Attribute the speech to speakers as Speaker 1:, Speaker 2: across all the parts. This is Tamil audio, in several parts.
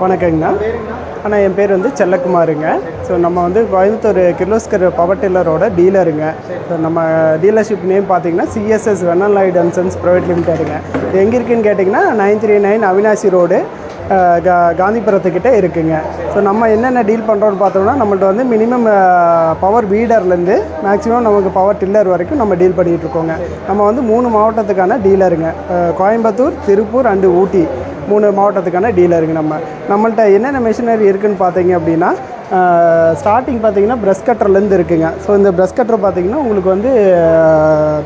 Speaker 1: வணக்கங்கண்ணா. அண்ணா என் பேர் வந்து செல்லக்குமாருங்க. ஸோ நம்ம வந்து கோயம்புத்தூர் கிர்லோஸ்கர் பவர் டில்லரோட டீலருங்க. ஸோ நம்ம டீலர்ஷிப் நேம் பார்த்தீங்கன்னா சிஎஸ்எஸ் வெனலாய்ட் அண்ட் சன்ஸ் ப்ரைவேட் லிமிடெடுங்க. இது எங்கே இருக்குதுன்னு கேட்டிங்கன்னா 939 அவினாசி ரோடு காந்திபுரத்துக்கிட்ட இருக்குங்க. ஸோ நம்ம என்னென்ன டீல் பண்ணுறோன்னு பார்த்தோம்னா நம்மள்ட்ட வந்து மினிமம் பவர் வீடர்லேருந்து மேக்ஸிமம் நமக்கு பவர் டில்லர் வரைக்கும் நம்ம டீல் பண்ணிகிட்ருக்கோங்க. நம்ம வந்து 3 மாவட்டத்துக்கான டீலருங்க. கோயம்புத்தூர், திருப்பூர் அண்டு ஊட்டி 3 மாவட்டத்துக்கான டீலருங்க. நம்மள்ட்ட என்னென்ன மிஷினரி இருக்குதுன்னு பார்த்தீங்க அப்படின்னா ஸ்டார்டிங் பார்த்தீங்கன்னா ப்ரஷ் கட்டர்லேருந்து இருக்குங்க. ஸோ இந்த ப்ரஷ் கட்டர் பார்த்தீங்கன்னா உங்களுக்கு வந்து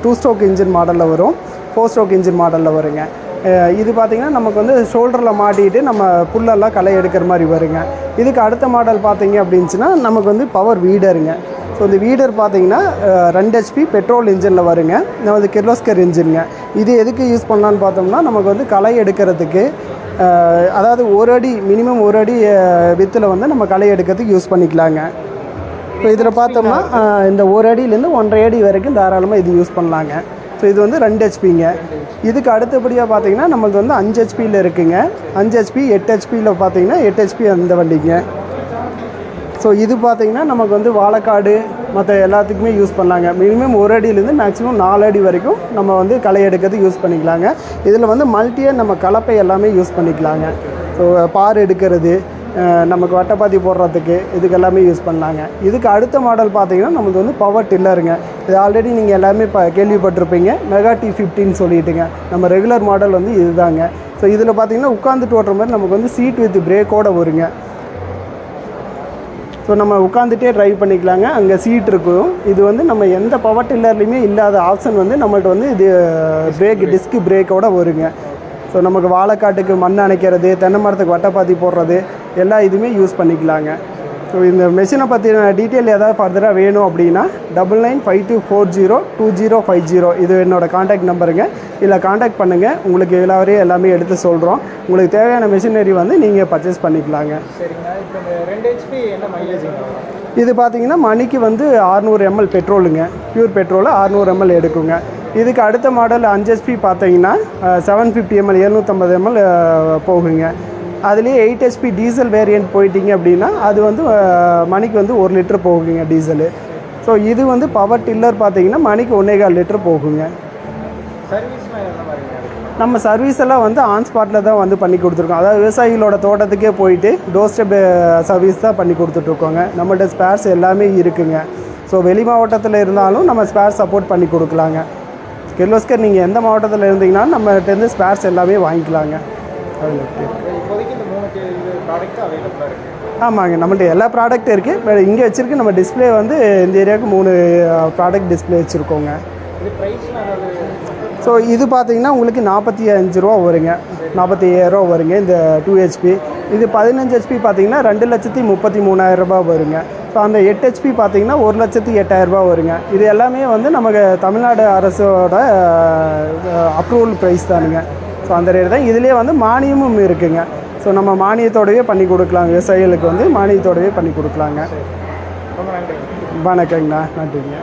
Speaker 1: 2 ஸ்ட்ரோக் இன்ஜின் மாடலில் வரும், 4 ஸ்ட்ரோக் இன்ஜின் மாடலில் வருங்க. இது பார்த்திங்கன்னா நமக்கு வந்து ஷோல்டரில் மாட்டிகிட்டு நம்ம புல்லெல்லாம் களை எடுக்கிற மாதிரி வருங்க. இதுக்கு அடுத்த மாடல் பார்த்தீங்க அப்படின்னுச்சுன்னா நமக்கு வந்து பவர் வீடருங்க. ஸோ இந்த வீடர் பார்த்தீங்கன்னா 2 HP பெட்ரோல் இன்ஜினில் வருங்க. நமது கிர்லோஸ்கர் இன்ஜினுங்க. இது எதுக்கு யூஸ் பண்ணலான்னு பார்த்தோம்னா நமக்கு வந்து களை எடுக்கிறதுக்கு, அதாவது 1 அடி மினிமம் 1 அடி வித்தில் வந்து நம்ம களை எடுக்கிறதுக்கு யூஸ் பண்ணிக்கலாங்க. இப்போ இதில் பார்த்தோம்னா இந்த 1 அடியிலேருந்து 1.5 அடி வரைக்கும் தாராளமாக இது யூஸ் பண்ணலாங்க. ஸோ இது வந்து 2 HPங்க. இதுக்கு அடுத்தபடியாக பார்த்தீங்கன்னா நம்மளுக்கு வந்து 5 HPயில் இருக்குங்க. 5 HP 8 HPயில் பார்த்தீங்கன்னா 8 HP அந்த வண்டிங்க. ஸோ இது பார்த்திங்கன்னா நமக்கு வந்து வாழைக்காடு மற்ற எல்லாத்துக்குமே யூஸ் பண்ணலாங்க. மினிமம் 1 அடியிலேருந்து மேக்ஸிமம் 4 அடி வரைக்கும் நம்ம வந்து களை எடுக்கிறதுக்கு யூஸ் பண்ணிக்கலாங்க. இதில் வந்து மல்டியாக நம்ம கலப்பை எல்லாமே யூஸ் பண்ணிக்கலாங்க. ஸோ பார் எடுக்கிறது, நமக்கு வட்டைப்பாத்தி போடுறதுக்கு இதுக்கு எல்லாமே யூஸ் பண்ணலாங்க. இதுக்கு அடுத்த மாடல் பார்த்திங்கன்னா நமக்கு வந்து பவர் டில்லருங்க. இது ஆல்ரெடி நீங்கள் எல்லாமே கேள்விப்பட்டிருப்பீங்க, மெகா T15 சொல்லிட்டுங்க. நம்ம ரெகுலர் மாடல் வந்து இதுதாங்க. ஸோ இதில் பார்த்திங்கன்னா உட்காந்துட்டு ஓட்டுற மாதிரி நமக்கு வந்து சீட் வித் பிரேக்கோடு வருங்க. ஸோ நம்ம உட்காந்துட்டே ட்ரைவ் பண்ணிக்கலாங்க. அங்கே சீட் இருக்கும். இது வந்து நம்ம எந்த பவர் டில்லர்லையுமே இல்லாத ஆப்ஷன் வந்து நம்மள்ட்ட வந்து இது டிஸ்க் பிரேக்கோடு வருங்க. ஸோ நமக்கு வாழைக்காட்டுக்கு மண் அணைக்கிறது, தென்னை மரத்துக்கு வட்டைப்பாத்தி போடுறது எல்லா இதுவுமே யூஸ் பண்ணிக்கலாங்க. ஸோ இந்த மெஷினை பற்றின டீட்டெயில் ஏதாவது ஃபர்தராக வேணும் அப்படின்னா 9952402050 இது என்னோடய காண்டாக்ட் நம்பருங்க. இதில் காண்டாக்ட் பண்ணுங்கள். உங்களுக்கு எல்லாரையும் எல்லாமே எடுத்து சொல்கிறோம். உங்களுக்கு தேவையான மெஷினரி வந்து நீங்கள் பர்ச்சேஸ் பண்ணிக்கலாங்க.
Speaker 2: சரிங்க. இப்போ இந்த 2 HP என்ன மைலேஜ்?
Speaker 1: இது பார்த்தீங்கன்னா மணிக்கு வந்து 600 ml பெட்ரோலுங்க. பியூர் பெட்ரோலு 600 ml எடுக்குங்க. இதுக்கு அடுத்த மாடல் 5 HP பார்த்தீங்கன்னா 750 ml 750 ml போகுங்க. அதுலேயே 8 HP டீசல் வேரியண்ட் போயிட்டீங்க அப்படின்னா அது வந்து மணிக்கு வந்து 1 லிட்டர் போகுங்க டீசலு. ஸோ இது வந்து பவர் டில்லர் பார்த்தீங்கன்னா மணிக்கு 1.25 லிட்டர் போகுங்க. நம்ம சர்வீஸ் எல்லாம் வந்து ஆன் ஸ்பாட்டில் தான் வந்து பண்ணி கொடுத்துருக்கோம். அதாவது விவசாயிகளோட தோட்டத்துக்கே போயிட்டு டோர் ஸ்டெப் சர்வீஸ் தான் பண்ணி கொடுத்துட்ருக்கோங்க. நம்மள்ட்ட ஸ்பேர்ஸ் எல்லாமே இருக்குங்க. ஸோ வெளி மாவட்டத்தில் இருந்தாலும் நம்ம ஸ்பேர் சப்போர்ட் பண்ணி கொடுக்கலாங்க. கிர்லோஸ்கர் நீங்கள் எந்த மாவட்டத்தில் இருந்தீங்கன்னா நம்மகிட்டேருந்து ஸ்பேர்ஸ் எல்லாமே வாங்கிக்கலாங்க. ஆமாங்க, நம்மள்ட்ட எல்லா ப்ராடக்ட்டும் இருக்குது. இப்போ இங்கே வச்சுருக்கு நம்ம டிஸ்பிளே வந்து இந்த ஏரியாவுக்கு 3 ப்ராடக்ட் டிஸ்பிளே வச்சுருக்கோங்க. ஸோ இது பார்த்தீங்கன்னா உங்களுக்கு 45 ரூபா வருங்க, 45,000 ரூபா வருங்க இந்த 2 HP. இது 15 HP பார்த்தீங்கன்னா 2,33,000 ரூபா வருங்க. ஸோ அந்த 8 HP பார்த்தீங்கன்னா 1,08,000 ரூபா வருங்க. இது எல்லாமே வந்து நமக்கு தமிழ்நாடு அரசோட அப்ரூவல் ப்ரைஸ் தானுங்க. ஸோ அந்த ரேட் தான். இதுலேயே வந்து மானியமும் இருக்குங்க. ஸோ நம்ம மானியத்தோடவே பண்ணி கொடுக்கலாங்க. விவசாயிகளுக்கு வந்து மானியத்தோடவே பண்ணி கொடுக்கலாங்க. வணக்கங்கண்ணா, நன்றிங்க.